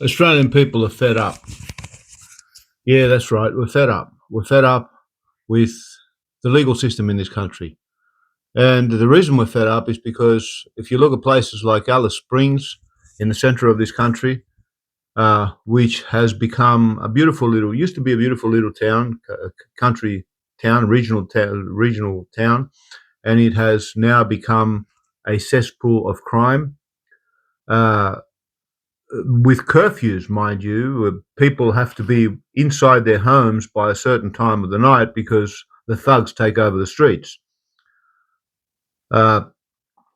Australian people are fed up. Yeah, that's right. We're fed up. We're fed up with the legal system in this country. And the reason we're fed up is because if you look at places like Alice Springs in the center of this country, which has become a beautiful little, used to be a beautiful little town, country town, regional town, and it has now become a cesspool of crime. Uh, with curfews, mind you, people have to be inside their homes by a certain time of the night because the thugs take over the streets. Uh,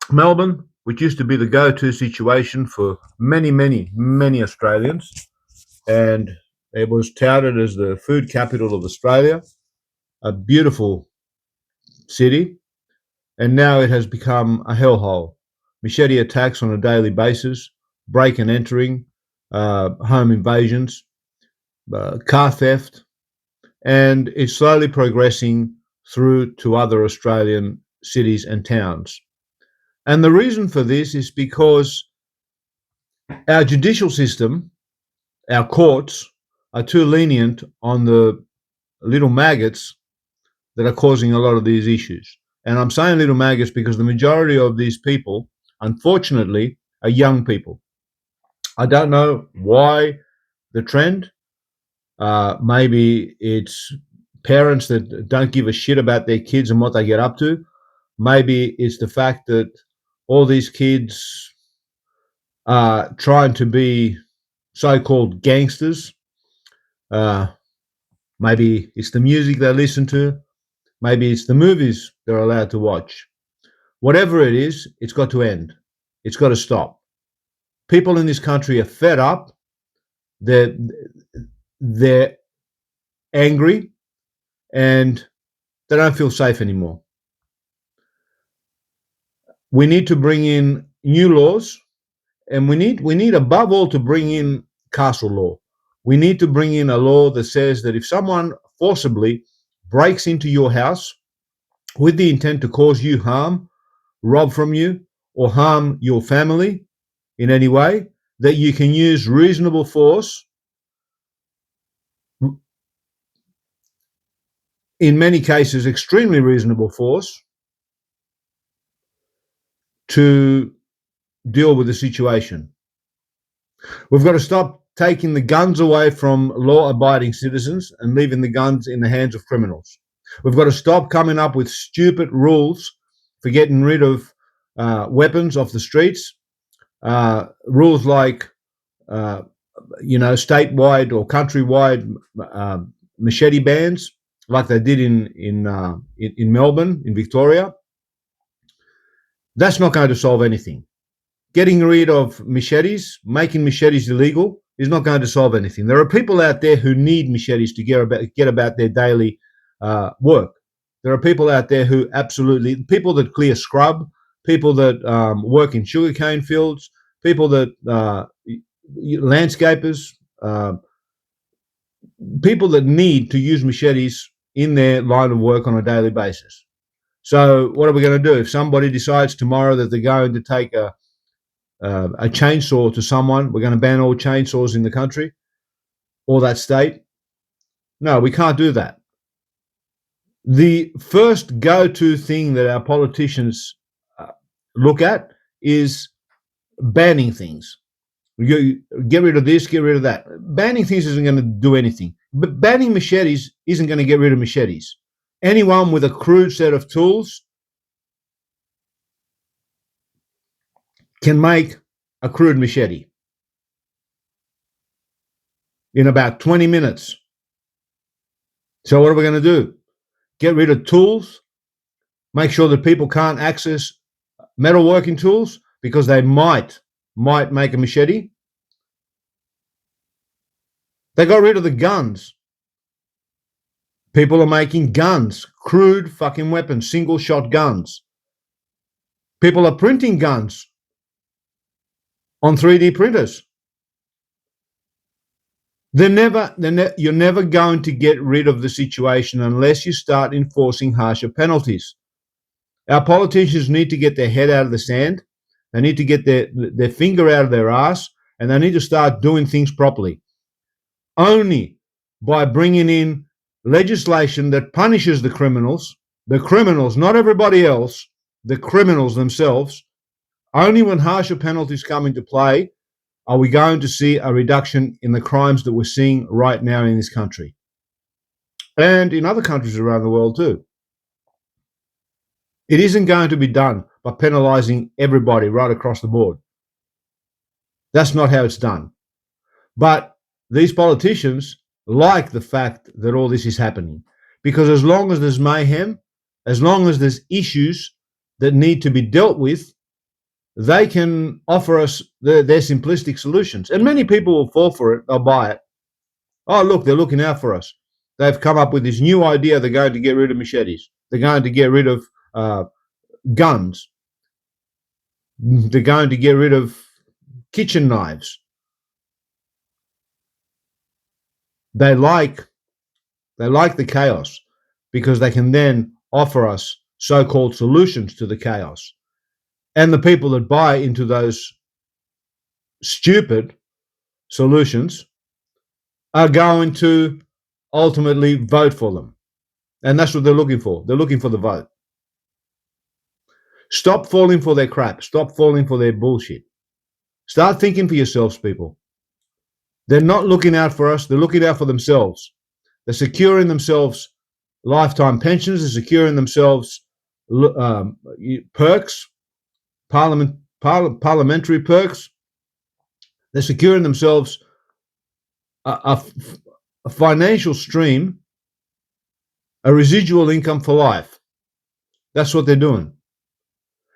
Melbourne, which used to be the go-to situation for many Australians, and it was touted as the food capital of Australia, a beautiful city, and now it has become a hellhole. Machete attacks on a daily basis, break and entering, home invasions, car theft, and it's slowly progressing through to other Australian cities and towns. And the reason for this is because our judicial system, our courts, are too lenient on the little maggots that are causing a lot of these issues. And I'm saying little maggots because the majority of these people, unfortunately, are young people. I don't know why the trend. Maybe it's parents that don't give a shit about their kids and what they get up to. Maybe it's the fact that all these kids are trying to be so-called gangsters. Uh, Maybe it's the music they listen to. Maybe it's the movies they're allowed to watch. Whatever it is, it's got to end. It's got to stop. People in this country are fed up. They're angry, and they don't feel safe anymore. We need to bring in new laws, and we need above all to bring in castle law. We need to bring in a law that says that if someone forcibly breaks into your house with the intent to cause you harm, rob from you, or harm your family in any way, that you can use reasonable force, in many cases extremely reasonable force, to deal with the situation. We've got to stop taking the guns away from law-abiding citizens and leaving the guns in the hands of criminals. We've got to stop coming up with stupid rules for getting rid of weapons off the streets. Rules like, statewide or countrywide machete bans, like they did in Melbourne, in Victoria. That's not going to solve anything. Getting rid of machetes, making machetes illegal, is not going to solve anything. There are people out there who need machetes to get about their daily work. There are people out there who absolutely, people that clear scrub, people that work in sugarcane fields, people that landscapers, people that need to use machetes in their line of work on a daily basis. So what are we going to do if somebody decides tomorrow that they're going to take a chainsaw to someone? We're going to ban all chainsaws in the country or that state? No, we can't do that. The first go-to thing that our politicians look at is banning things. You get rid of this, get rid of that. Banning things isn't going to do anything. But banning machetes isn't going to get rid of machetes. Anyone with a crude set of tools can make a crude machete in about 20 minutes. So what are we going to do? Get rid of tools, make sure that people can't access metalworking tools because they might make a machete. They got rid of the guns. People are making guns, crude fucking weapons, single shot guns. People are printing guns on 3D printers. You're never going to get rid of the situation unless you start enforcing harsher penalties. Our politicians need to get their head out of the sand. They need to get their finger out of their ass and they need to start doing things properly. Only by bringing in legislation that punishes the criminals, not everybody else, the criminals themselves, only when harsher penalties come into play are we going to see a reduction in the crimes that we're seeing right now in this country and in other countries around the world too. It isn't going to be done by penalizing everybody right across the board. That's not how it's done. But these politicians like the fact that all this is happening, because as long as there's mayhem, as long as there's issues that need to be dealt with, they can offer us their simplistic solutions. And many people will fall for it. They'll buy it. Oh, look, they're looking out for us. They've come up with this new idea. They're going to get rid of machetes. They're going to get rid of guns. They're going to get rid of kitchen knives. They like the chaos because they can then offer us so-called solutions to the chaos. And the people that buy into those stupid solutions are going to ultimately vote for them. And that's what they're looking for. They're looking for the vote. Stop falling for their crap. Stop falling for their bullshit. Start thinking for yourselves, people. They're not looking out for us. They're looking out for themselves. They're securing themselves lifetime pensions. They're securing themselves perks, parliamentary perks. They're securing themselves a financial stream, a residual income for life. That's what they're doing.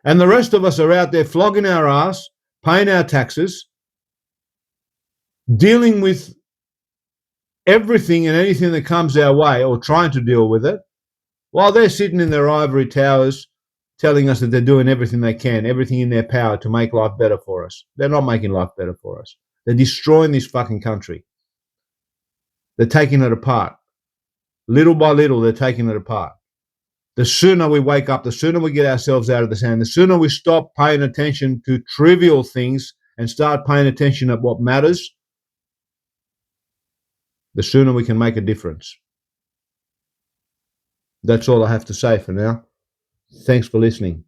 And the rest of us are out there flogging our ass, paying our taxes, dealing with everything and anything that comes our way, or trying to deal with it, while they're sitting in their ivory towers telling us that they're doing everything they can, everything in their power to make life better for us. They're not making life better for us. They're destroying this fucking country. They're taking it apart. Little by little, they're taking it apart. The sooner we wake up, the sooner we get ourselves out of the sand, the sooner we stop paying attention to trivial things and start paying attention at what matters, the sooner we can make a difference. That's all I have to say for now. Thanks for listening.